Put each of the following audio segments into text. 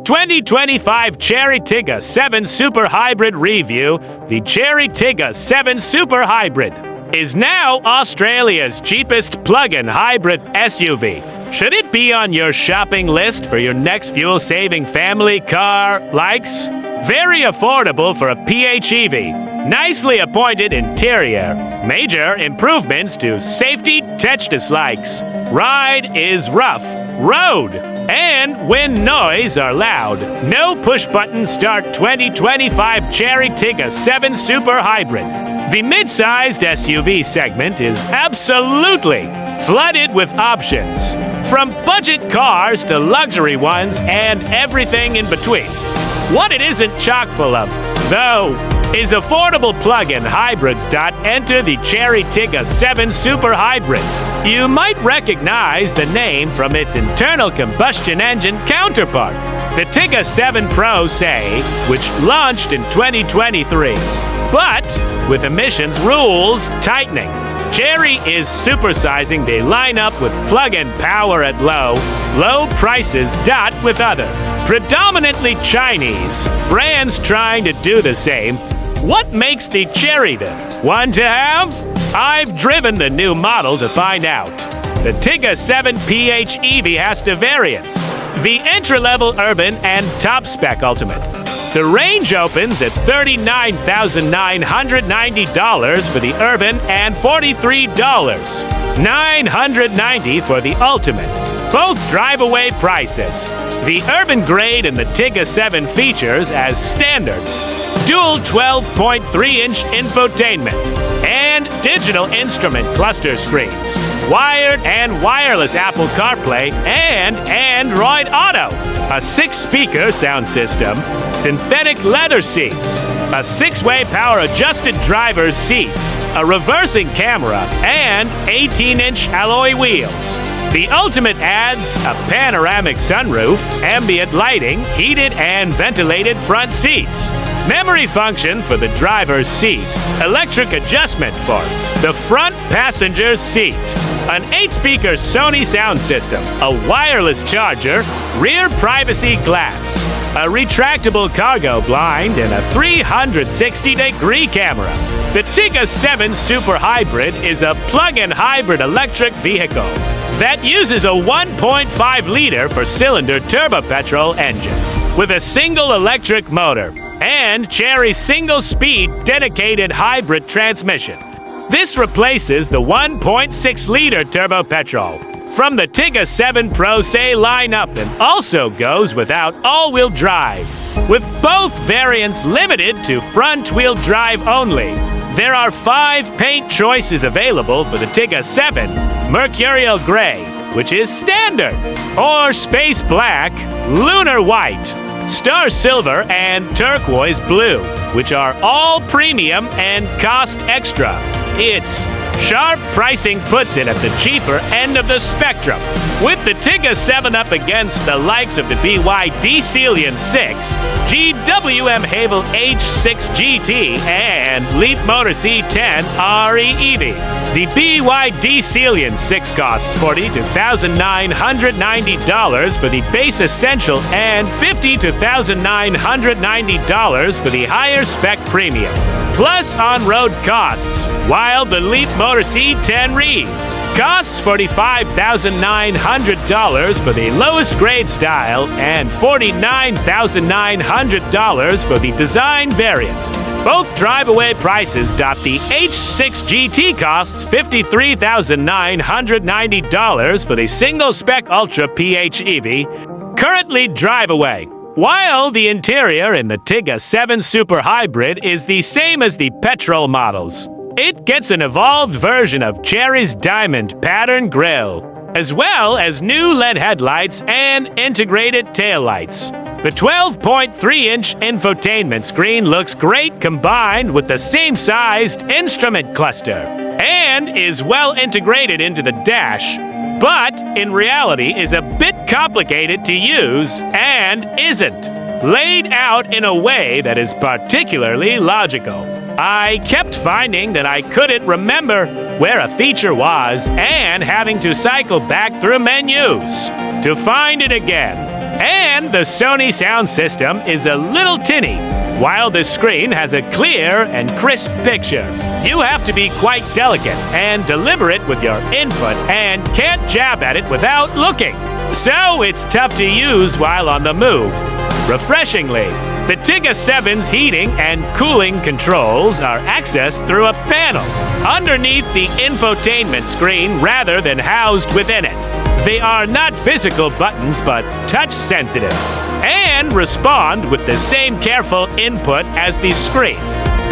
2025 Chery Tiggo 7 Super Hybrid Review. The Chery Tiggo 7 Super Hybrid is now Australia's cheapest plug-in hybrid SUV. Should it be on your shopping list for your next fuel-saving family car likes? Very affordable for a PHEV. Nicely appointed interior. Major improvements to safety touch dislikes. Ride is rough. Road and wind noise are loud. No push-button start 2025 Chery Tiggo 7 Super Hybrid. The mid-sized SUV segment is absolutely flooded with options. From budget cars to luxury ones and everything in between. What it isn't chock full of, though, is affordable plug-in hybrids. Enter the Chery Tiggo 7 Super Hybrid. You might recognize the name from its internal combustion engine counterpart, the Tiggo 7 Pro SE, which launched in 2023. But with emissions rules tightening, Chery is supersizing the lineup with plug-in power at low prices. With other, predominantly Chinese brands trying to do the same. What makes the Chery the one to have? I've driven the new model to find out. The Tiggo 7 PHEV has two variants, the entry-level urban and top-spec ultimate. The range opens at $39,990 for the urban and $43,990 for the ultimate. Both drive-away prices. The urban grade in the Tiggo 7 features as standard dual 12.3-inch infotainment and digital instrument cluster screens, wired and wireless Apple CarPlay and Android Auto, a 6-speaker sound system, synthetic leather seats, a 6-way power-adjusted driver's seat, a reversing camera, and 18-inch alloy wheels. The Ultimate adds a panoramic sunroof, ambient lighting, heated and ventilated front seats, memory function for the driver's seat, electric adjustment for the front passenger seat, an 8-speaker Sony sound system, a wireless charger, rear privacy glass, a retractable cargo blind, and a 360-degree camera. The Tiggo 7 Super Hybrid is a plug-in hybrid electric vehicle that uses a 1.5-liter four-cylinder turbo-petrol engine with a single electric motor and Chery's single-speed dedicated hybrid transmission. This replaces the 1.6-liter turbo-petrol from the Tiggo 7 Pro SE lineup and also goes without all-wheel drive, with both variants limited to front-wheel drive only. There are 5 paint choices available for the Tiggo 7: Mercurial Gray, which is standard, or Space Black, Lunar White, Star Silver, and Turquoise Blue, which are all premium and cost extra. Its sharp pricing puts it at the cheaper end of the spectrum, with the Tiggo 7 up against the likes of the BYD Sealion 6, GWM Haval H6 GT, and Leapmotor C10 RE EV. The BYD Sealion 6 costs $42,990 for the base essential and $52,990 for the higher spec premium, plus on-road costs, while the Leapmotor C10 RE costs $45,900 for the lowest grade style and $49,900 for the design variant. Both drive-away prices. The H6 GT costs $53,990 for the single-spec Ultra PHEV, currently drive-away, while the interior in the Tiggo 7 Super Hybrid is the same as the petrol models. It gets an evolved version of Chery's diamond pattern grille, as well as new LED headlights and integrated taillights. The 12.3-inch infotainment screen looks great combined with the same-sized instrument cluster and is well integrated into the dash, but in reality is a bit complicated to use and isn't laid out in a way that is particularly logical. I kept finding that I couldn't remember where a feature was and having to cycle back through menus to find it again. And the Sony sound system is a little tinny, while the screen has a clear and crisp picture. You have to be quite delicate and deliberate with your input and can't jab at it without looking. So it's tough to use while on the move. Refreshingly, the Tiggo 7's heating and cooling controls are accessed through a panel underneath the infotainment screen rather than housed within it. They are not physical buttons but touch sensitive and respond with the same careful input as the screen.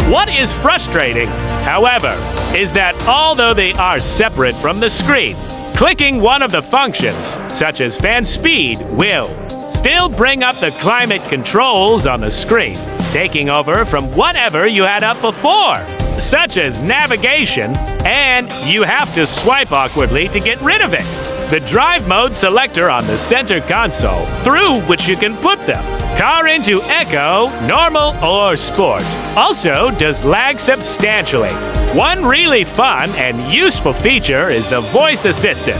What is frustrating, however, is that although they are separate from the screen, clicking one of the functions, such as fan speed, will still bring up the climate controls on the screen, taking over from whatever you had up before, such as navigation, and you have to swipe awkwardly to get rid of it. The drive mode selector on the center console, through which you can put them, car into Eco, Normal, or Sport, also does lag substantially. One really fun and useful feature is the voice assistant.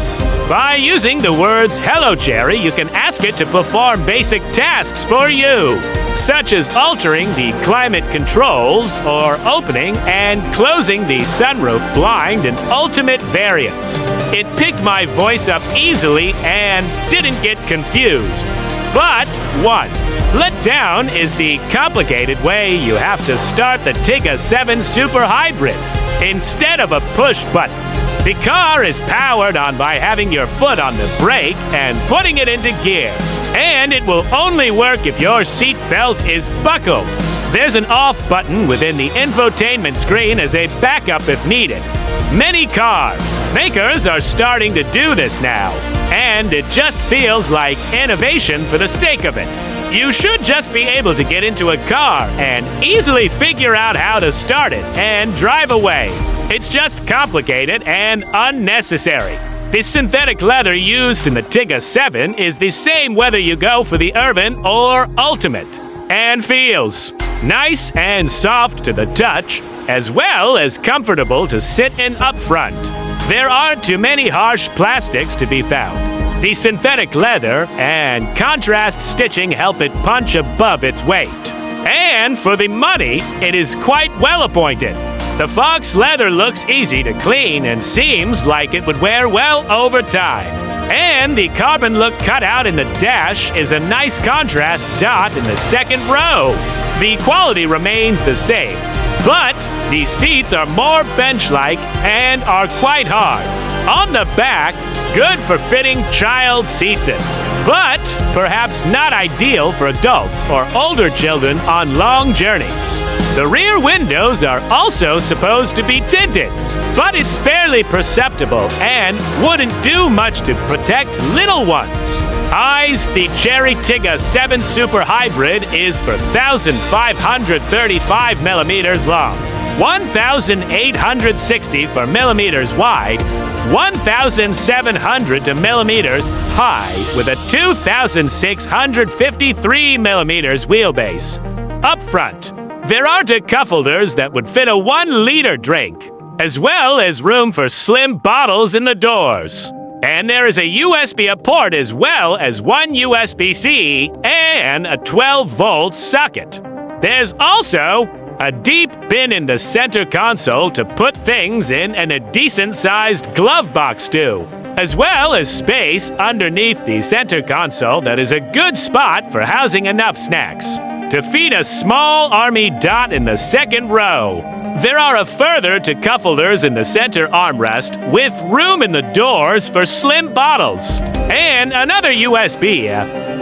By using the words "Hello, Chery," you can ask it to perform basic tasks for you, such as altering the climate controls or opening and closing the sunroof blind in ultimate variants. It picked my voice up easily and didn't get confused. But one letdown is the complicated way you have to start the Tiggo 7 Super Hybrid instead of a push button. The car is powered on by having your foot on the brake and putting it into gear. And it will only work if your seat belt is buckled. There's an off button within the infotainment screen as a backup if needed. Many car makers are starting to do this now, and it just feels like innovation for the sake of it. You should just be able to get into a car and easily figure out how to start it and drive away. It's just complicated and unnecessary. The synthetic leather used in the Tiggo 7 is the same whether you go for the Urban or Ultimate, and feels nice and soft to the touch, as well as comfortable to sit in up front. There aren't too many harsh plastics to be found. The synthetic leather and contrast stitching help it punch above its weight. And for the money, it is quite well appointed. The Fox leather looks easy to clean and seems like it would wear well over time. And the carbon look cut out in the dash is a nice contrast dot in the second row. The quality remains the same, but the seats are more bench-like and are quite hard. On the back, good for fitting child seats in, but perhaps not ideal for adults or older children on long journeys. The rear windows are also supposed to be tinted, but it's barely perceptible and wouldn't do much to protect little ones. Eyes, the Chery Tiggo 7 Super Hybrid is for 1,535 millimeters long, 1,860 for millimeters wide, 1,700 millimeters high, with a 2,653 millimeters wheelbase. Up front, there are cup holders that would fit a 1-liter drink, as well as room for slim bottles in the doors. And there is a USB port as well as one USB-C and a 12-volt socket. There's also a deep bin in the center console to put things in and a decent-sized glove box too, as well as space underneath the center console that is a good spot for housing enough snacks to feed a small army dot in the second row. There are a further cup holders in the center armrest with room in the doors for slim bottles. And another USB.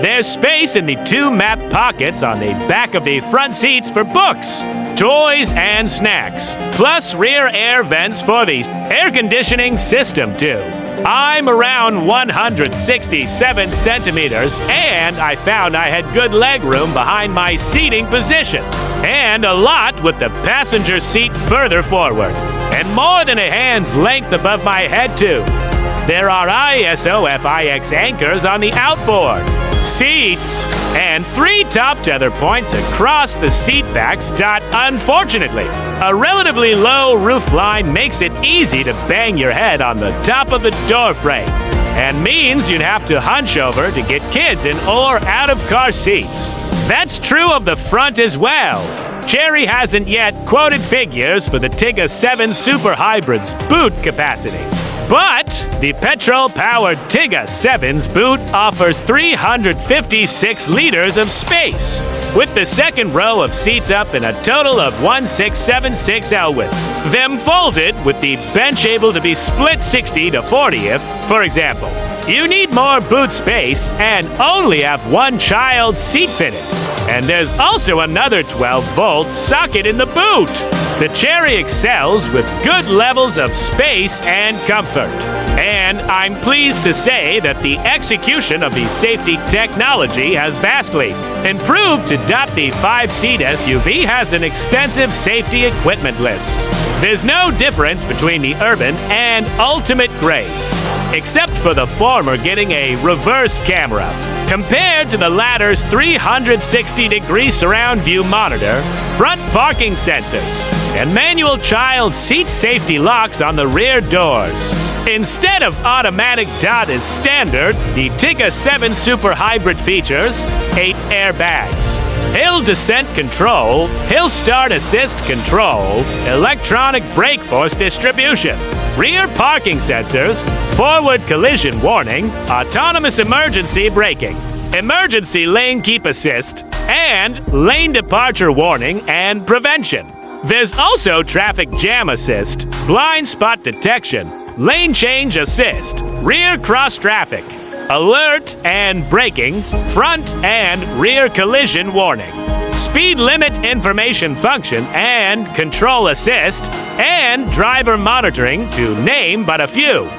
There's space in the 2 map pockets on the back of the front seats for books, toys, and snacks, plus rear air vents for the air conditioning system too. I'm around 167 centimeters, and I found I had good leg room behind my seating position, and a lot with the passenger seat further forward, and more than a hand's length above my head too. There are ISO FIX anchors on the outboard, seats, and 3 top tether points across the seat backs. Unfortunately, a relatively low roofline makes it easy to bang your head on the top of the door frame, and means you'd have to hunch over to get kids in or out of car seats. That's true of the front as well. Chery hasn't yet quoted figures for the Tiggo 7 Super Hybrid's boot capacity. But the petrol-powered Tiggo 7's boot offers 356 liters of space, with the second row of seats up in a total of 1676 width. Them folded with the bench able to be split 60 to 40 if, for example, you need more boot space and only have one child seat fitted. And there's also another 12-volt socket in the boot. The Chery excels with good levels of space and comfort. And I'm pleased to say that the execution of the safety technology has vastly improved. To dot the 5-seat SUV has an extensive safety equipment list. There's no difference between the Urban and Ultimate grades, except for the former getting a reverse camera, compared to the latter's 360-degree surround view monitor, front parking sensors, and manual child seat safety locks on the rear doors. Instead of automatic dot as standard, the Tiggo 7 Super Hybrid features 8 airbags, hill descent control, hill start assist control, electronic brake force distribution, rear parking sensors, forward collision warning, autonomous emergency braking, emergency lane keep assist, and lane departure warning and prevention. There's also traffic jam assist, blind spot detection, lane change assist, rear cross traffic, alert and braking, front and rear collision warning, speed limit information function and control assist, and driver monitoring, to name but a few.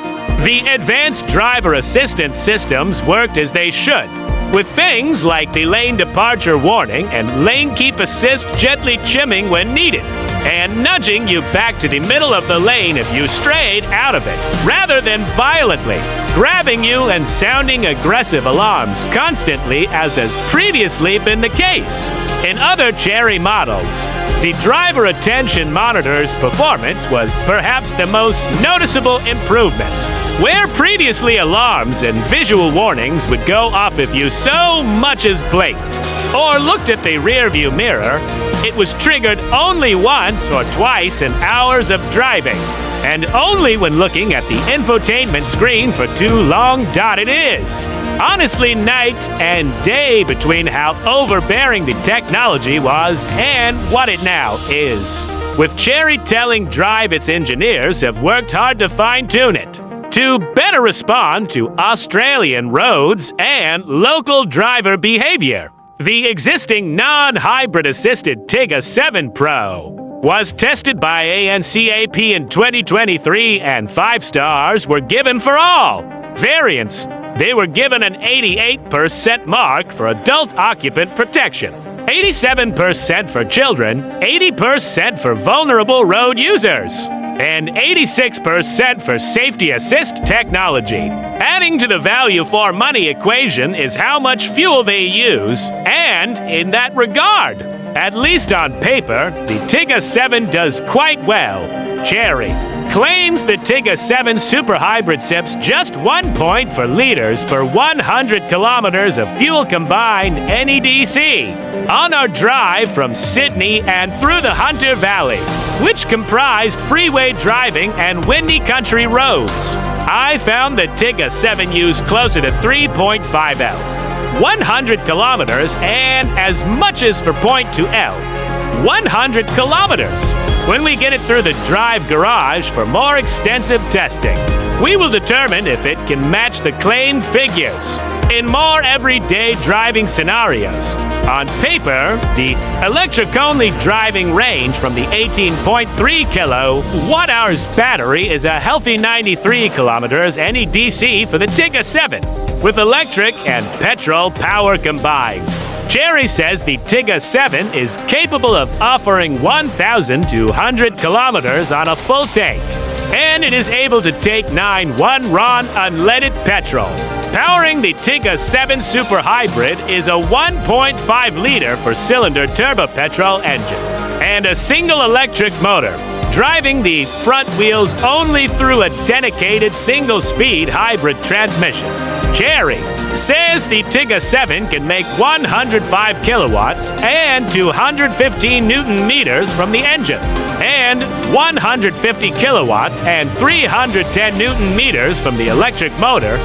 The advanced driver assistance systems worked as they should, with things like the lane departure warning and lane keep assist gently chimming when needed, and nudging you back to the middle of the lane if you strayed out of it, rather than violently grabbing you and sounding aggressive alarms constantly, as has previously been the case in other Chery models. The driver attention monitor's performance was perhaps the most noticeable improvement. Where previously alarms and visual warnings would go off if you so much as blinked or looked at the rearview mirror, it was triggered only once or twice in hours of driving, and only when looking at the infotainment screen for too long. It is honestly night and day between how overbearing the technology was and what it now is, with Chery telling Drive its engineers have worked hard to fine-tune it to better respond to Australian roads and local driver behavior. The existing non-hybrid assisted Tiggo 7 Pro was tested by ANCAP in 2023, and 5 stars were given for all variants. They were given an 88% mark for adult occupant protection, 87% for children, 80% for vulnerable road users, and 86% for safety assist technology. Adding to the value for money equation is how much fuel they use, and in that regard, at least on paper, the Tiggo 7 does quite well. Chery claims the Tiggo 7 Super Hybrid sips just 1 point for liters per 100 kilometers of fuel combined NEDC on our drive from Sydney and through the Hunter Valley, which comprised freeway driving and windy country roads. I found the Tiggo 7 used closer to 3.5 L, 100 kilometers, and as much as for 0.2 L, 100 kilometers. When we get it through the drive garage for more extensive testing, we will determine if it can match the claimed figures in more everyday driving scenarios. On paper, the electric-only driving range from the 18.3 kilowatt-hours battery is a healthy 93 kilometers NEDC for the Tiggo 7, with electric and petrol power combined. Chery says the Tiggo 7 is capable of offering 1,200 kilometers on a full tank, and it is able to take 9 1-RON unleaded petrol. Powering the Tiggo 7 Super Hybrid is a 1.5-liter four-cylinder turbo petrol engine and a single electric motor, driving the front wheels only through a dedicated single-speed hybrid transmission. Chery says the Tiggo 7 can make 105 kilowatts and 215 newton meters from the engine, and 150 kilowatts and 310 newton meters from the electric motor,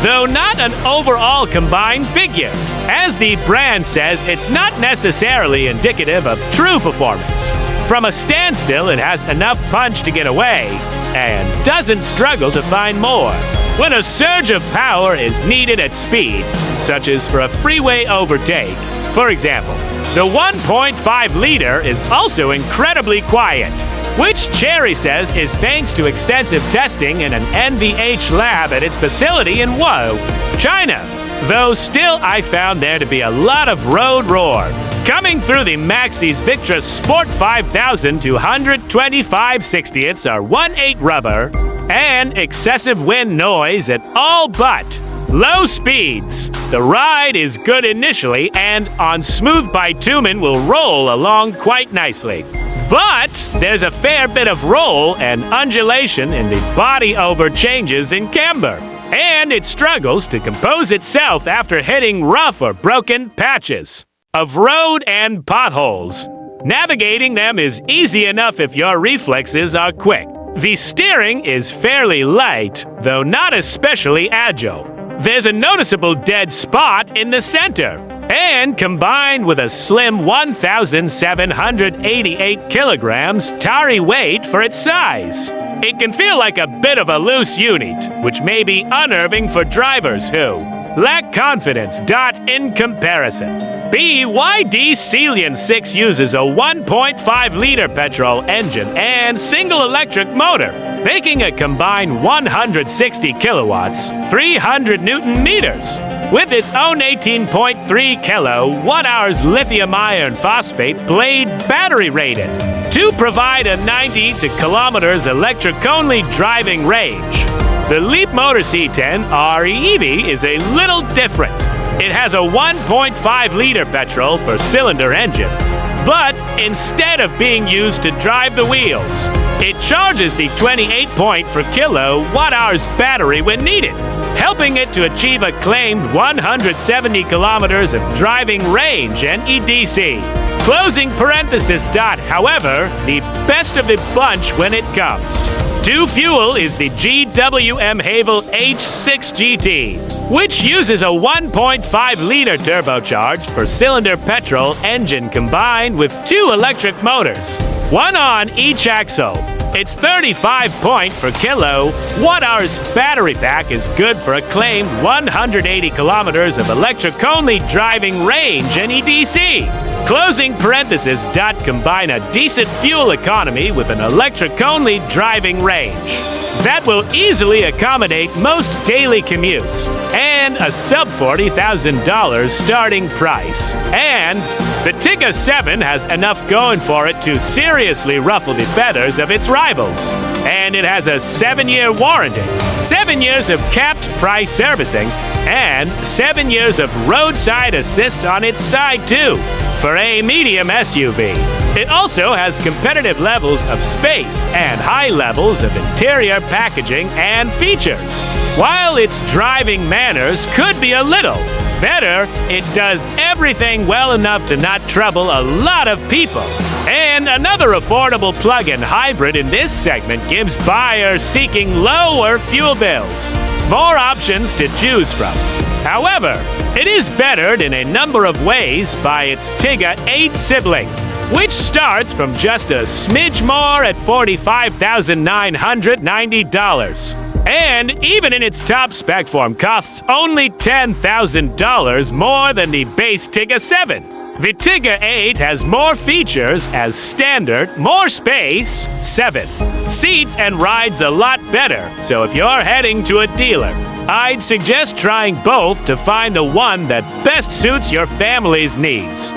though not an overall combined figure. As the brand says, it's not necessarily indicative of true performance. From a standstill, it has enough punch to get away and doesn't struggle to find more. When a surge of power is needed at speed, such as for a freeway overtake, for example, the 1.5-liter is also incredibly quiet, which Chery says is thanks to extensive testing in an NVH lab at its facility in Wuhan, China. Though still, I found there to be a lot of road roar coming through the Maxxis Victra Sport 5000 to 125/60ths or 1/8 rubber, and excessive wind noise at all but low speeds. The ride is good initially and on smooth bitumen will roll along quite nicely. But there's a fair bit of roll and undulation in the body over changes in camber, and it struggles to compose itself after hitting rough or broken patches of road and potholes. Navigating them is easy enough if your reflexes are quick. The steering is fairly light, though not especially agile. There's a noticeable dead spot in the center, and combined with a slim 1,788 kilograms tarry weight for its size, it can feel like a bit of a loose unit, which may be unnerving for drivers who lack confidence. In comparison, BYD Sealion 6 uses a 1.5-liter petrol engine and single electric motor, making a combined 160 kilowatts, 300 newton meters, with its own 18.3 kilowatt-hours lithium iron phosphate blade battery rated to provide a 90 kilometers electric-only driving range. The Leap Motor C10 REV is a little different. It has a 1.5-liter petrol four-cylinder engine, but instead of being used to drive the wheels, it charges the 28.4 kilowatt-hours battery when needed, helping it to achieve a claimed 170 kilometers of driving range NEDC. Closing parenthesis. However, the best of the bunch when it comes to fuel is the GWM Haval H6 GT, which uses a 1.5-liter turbocharged four-cylinder petrol engine combined with two electric motors, one on each axle. Its 35.4 kilowatt-hours battery pack is good for a claimed 180 kilometers of electric-only driving range NEDC. Closing parenthesis. Combine a decent fuel economy with an electric-only driving range that will easily accommodate most daily commutes and a sub $40,000 starting price. And the Tiggo 7 has enough going for it to seriously ruffle the feathers of its rivals. And it has a 7-year warranty, 7 years of capped price servicing, and 7 years of roadside assist on its side too, for a medium SUV. It also has competitive levels of space and high levels of interior packaging and features. While its driving manners could be a little better, it does everything well enough to not trouble a lot of people. And another affordable plug-in hybrid in this segment gives buyers seeking lower fuel bills more options to choose from. However, it is bettered in a number of ways by its Tiggo 8 sibling, which starts from just a smidge more at $45,990. And even in its top spec form costs only $10,000 more than the base Tiggo 7. The Tiggo 8 has more features as standard, more space, 7 seats, and rides a lot better. So if you're heading to a dealer, I'd suggest trying both to find the one that best suits your family's needs.